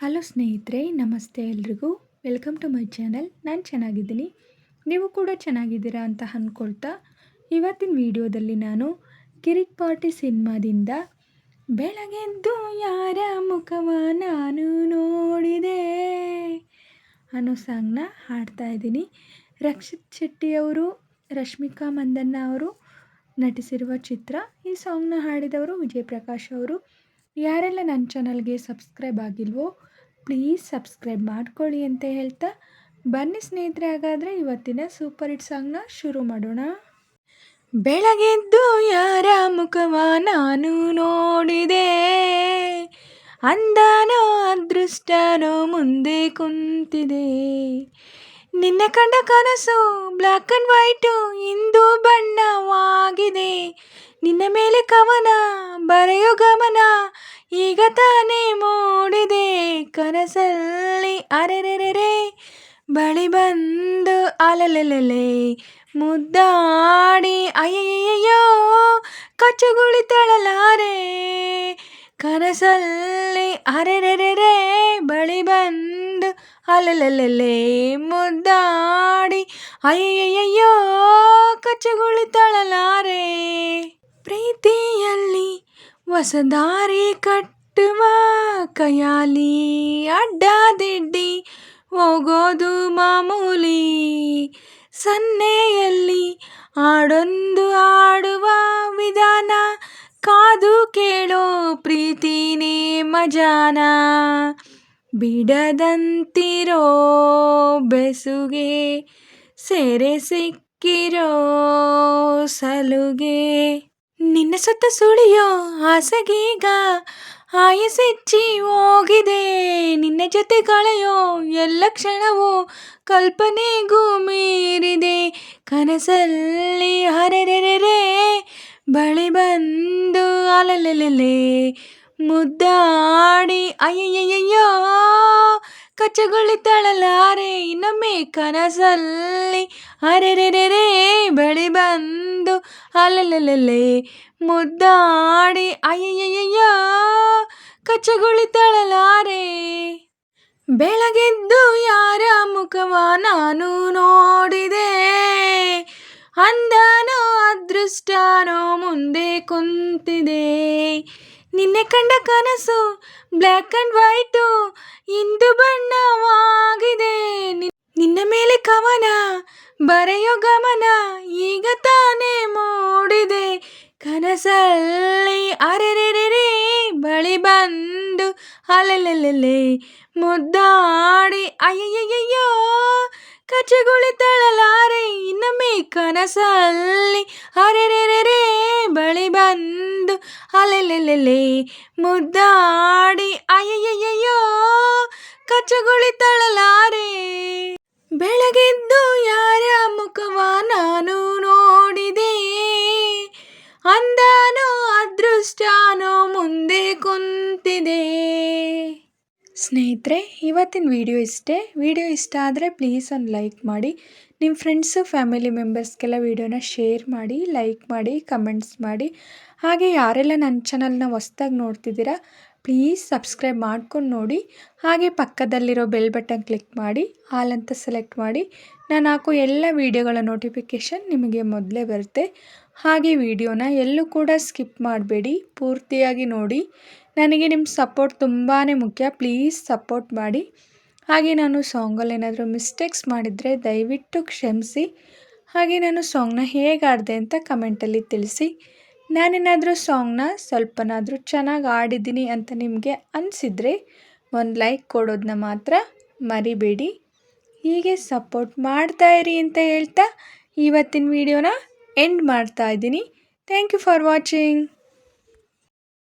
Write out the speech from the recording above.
Hello ಸ್ನೇಹಿತರೆ, ನಮಸ್ತೆ ಎಲ್ರಿಗೂ. Welcome to my channel. ನಾನು ಚೆನ್ನಾಗಿದ್ದೀನಿ, ನೀವು ಕೂಡ ಚೆನ್ನಾಗಿದ್ದೀರಾ ಅಂತ ಅಂದ್ಕೊಳ್ತಾ ಇವತ್ತಿನ ವಿಡಿಯೋದಲ್ಲಿ ನಾನು ಕಿರಿಕ್ ಪಾರ್ಟಿ ಸಿನಿಮಾದಿಂದ ಬೆಳಗೆದ್ದು ಯಾರ ಮುಖವ ನಾನು ನೋಡಿದೆ ಅನ್ನೋ ಸಾಂಗ್ನ ಹಾಡ್ತಾ ಇದ್ದೀನಿ. ರಕ್ಷಿತ್ ಶೆಟ್ಟಿಯವರು, ರಶ್ಮಿಕಾ ಮಂದಣ್ಣ ಅವರು ನಟಿಸಿರುವ ಚಿತ್ರ. ಈ ಸಾಂಗ್ನ ಹಾಡಿದವರು ವಿಜಯ್ ಪ್ರಕಾಶ್ ಅವರು. ಯಾರೆಲ್ಲ ನನ್ನ ಚಾನಲ್ಗೆ ಸಬ್ಸ್ಕ್ರೈಬ್ ಆಗಿಲ್ವೋ ಪ್ಲೀಸ್ ಸಬ್ಸ್ಕ್ರೈಬ್ ಮಾಡ್ಕೊಳ್ಳಿ ಅಂತ ಹೇಳ್ತಾ ಬನ್ನಿ ಸ್ನೇಹಿತರೆ, ಹಾಗಾದರೆ ಇವತ್ತಿನ ಸೂಪರ್ ಹಿಟ್ ಸಾಂಗ್ನ ಶುರು ಮಾಡೋಣ. ಬೆಳಗೆದ್ದು ಯಾರ ಮುಖವ ನಾನು ನೋಡಿದೆ, ಅಂದನೋ ಅದೃಷ್ಟನೋ ಮುಂದೆ ಕುಂತಿದೆ. ನಿನ್ನ ಕಂಡ ಕನಸು ಬ್ಲ್ಯಾಕ್ ಆ್ಯಂಡ್ ವೈಟು ಇಂದು ಬಣ್ಣವಾಗಿದೆ. ನಿನ್ನ ಮೇಲೆ ಕವನ ಬರೆಯೋ ಗಮನ ಈಗ ತಾನೇ ಮೂಡಿದೆ. ಕನಸಲ್ಲಿ ಅರೆರೆರೆ ಬಳಿ ಬಂದು ಅಲಲೆಲೆ ಮುದ್ದಾಡಿ ಅಯ್ಯಯ್ಯಯ್ಯೋ ಕಚ್ಚುಗುಳಿತಳಲಾರೆ. ಕನಸಲ್ಲಿ ಅರೆರೆರೆ ಬಳಿ ಬಂದು ಅಲಲೆಲೆ ಮುದ್ದಾಡಿ ಅಯ್ಯಯ್ಯಯ್ಯೋ ಕಚ್ಚುಗುಳಿತಳಲಾರೆ. ಪ್ರೀತಿಯಲ್ಲಿ ಹೊಸದಾರಿ ಕಟ್ಟುವ ಕೈಯಾಲಿ ಅಡ್ಡದಿಡ್ಡಿ ಹೋಗೋದು ಮಾಮೂಲಿ. ಸನ್ನೆಯಲ್ಲಿ ಹಾಡೊಂದು ಆಡುವ ವಿಧಾನ ಕಾದು ಕೇಳೋ ಪ್ರೀತಿನೇ ಮಜಾನ. ಬಿಡದಂತಿರೋ ಬೆಸುಗೆ ಸೆರೆ ಸಿಕ್ಕಿರೋ ಸಲುಗೆ. ನಿನ್ನ ಸುತ್ತ ಸುಳಿಯೋ ಆಸೆಗೀಗ ಆಯಸೆಚ್ಚಿ ಹೋಗಿದೆ. ನಿನ್ನ ಜೊತೆ ಕಳೆಯೋ ಎಲ್ಲ ಕ್ಷಣವೂ ಕಲ್ಪನೆಗೂ ಮೀರಿದೆ. ಕನಸಲ್ಲಿ ಹರೆರೆರೆ ಬಳಿ ಬಂದು ಅಲಲೆಲೆ ಮುದ್ದಾಡಿ ಅಯ್ಯಯ್ಯಯ್ಯೋ ಕಚ್ಚಗುಳಿತಳಲಾರೆ. ಇನ್ನೊಮ್ಮೆ ಕನಸಲ್ಲಿ ಅರೆರೆರೆ ಬಳಿ ಬಂದು ಅಲಲೆಲೆ ಮುದ್ದಾಡಿ ಅಯ್ಯಯ್ಯಯ್ಯೋ ಕಚ್ಚಗುಳಿತಳಲಾರೆ. ಬೆಳಗೆದ್ದು ಯಾರ ಮುಖವ ನಾನು ನೋಡಿದೆ, ಅಂದನೋ ಅದೃಷ್ಟನೋ ಮುಂದೆ ಕುಂತಿದೆ. ನಿನ್ನೆ ಕಂಡ ಕನಸು ಬ್ಲ್ಯಾಕ್ ಆ್ಯಂಡ್ ವೈಟು ಇಂದು ಬಣ್ಣವಾಗಿದೆ. ನಿನ್ನ ಮೇಲೆ ಕವನ ಬರೆಯೋ ಗಮನ ಈಗ ತಾನೇ ಮೂಡಿದೆ. ಕನಸಲ್ಲಿ ಅರೆರೆರೆ ಬಳಿ ಬಂದು ಅಲಲೆಲೆ ಮುದ್ದಾಡಿ ಅಯ್ಯಯ್ಯಯ್ಯೋ ಕಚ್ಚಗುಳಿತಳಲಾರೆ. ಇನ್ನೊಮ್ಮೆ ಕನಸಲ್ಲಿ ಅರೆರೆರೆ ಬಳಿ ಬಂದು ಅಲೆಲೆಲೆ ಮುದ್ದಾಡಿ ಅಯ್ಯಯ್ಯಯ್ಯೋ ಕಚ್ಚಗುಳಿತಳಲಾರೆ. ಬೆಳಗೆದ್ದು ಯಾರ ಮುಖವ ನಾನು ನೋಡಿದೆ, ಅಂದನೋ ಅದೃಷ್ಟನೋ ಮುಂದೆ ಕುಂತಿದೆ. ಸ್ನೇಹಿತರೆ, ಇವತ್ತಿನ ವಿಡಿಯೋ ಇಷ್ಟೇ. ವಿಡಿಯೋ ಇಷ್ಟ ಆದರೆ ಪ್ಲೀಸ್ ಒಂದು ಲೈಕ್ ಮಾಡಿ, ನಿಮ್ಮ ಫ್ರೆಂಡ್ಸು ಫ್ಯಾಮಿಲಿ ಮೆಂಬರ್ಸ್ಗೆಲ್ಲ ವಿಡಿಯೋನ ಶೇರ್ ಮಾಡಿ, ಲೈಕ್ ಮಾಡಿ, ಕಮೆಂಟ್ಸ್ ಮಾಡಿ. ಹಾಗೆ ಯಾರೆಲ್ಲ ನನ್ನ ಚಾನಲ್ನ ಹೊಸ್ದಾಗಿ ನೋಡ್ತಿದ್ದೀರಾ ಪ್ಲೀಸ್ ಸಬ್ಸ್ಕ್ರೈಬ್ ಮಾಡ್ಕೊಂಡು ನೋಡಿ. ಹಾಗೆ ಪಕ್ಕದಲ್ಲಿರೋ ಬೆಲ್ ಬಟನ್ ಕ್ಲಿಕ್ ಮಾಡಿ ಆಲ್ ಅಂತ ಸೆಲೆಕ್ಟ್ ಮಾಡಿ. ನಾನು ಹಾಕೋ ಎಲ್ಲ ವಿಡಿಯೋಗಳ ನೋಟಿಫಿಕೇಷನ್ ನಿಮಗೆ ಮೊದಲೇ ಬರುತ್ತೆ. ಹಾಗೆ ವಿಡಿಯೋನ ಎಲ್ಲೂ ಕೂಡ ಸ್ಕಿಪ್ ಮಾಡಬೇಡಿ, ಪೂರ್ತಿಯಾಗಿ ನೋಡಿ. ನನಗೆ ನಿಮ್ಮ ಸಪೋರ್ಟ್ ತುಂಬಾ ಮುಖ್ಯ, ಪ್ಲೀಸ್ ಸಪೋರ್ಟ್ ಮಾಡಿ. ಹಾಗೆ ನಾನು ಸಾಂಗಲ್ಲಿ ಏನಾದರೂ ಮಿಸ್ಟೇಕ್ಸ್ ಮಾಡಿದರೆ ದಯವಿಟ್ಟು ಕ್ಷಮಿಸಿ. ಹಾಗೆ ನಾನು ಸಾಂಗ್ನ ಹೇಗೆ ಆಡಿದೆ ಅಂತ ಕಮೆಂಟಲ್ಲಿ ತಿಳಿಸಿ. ನಾನೇನಾದರೂ ಸಾಂಗ್ನ ಸ್ವಲ್ಪನಾದರೂ ಚೆನ್ನಾಗಿ ಆಡಿದ್ದೀನಿ ಅಂತ ನಿಮಗೆ ಅನಿಸಿದರೆ ಒಂದು ಲೈಕ್ ಕೊಡೋದನ್ನ ಮಾತ್ರ ಮರಿಬೇಡಿ. ಹೀಗೆ ಸಪೋರ್ಟ್ ಮಾಡ್ತಾಯಿರಿ ಅಂತ ಹೇಳ್ತಾ ಇವತ್ತಿನ ವಿಡಿಯೋನ ಎಂಡ್ ಮಾಡ್ತಾ ಇದ್ದೀನಿ. Thank you for watching.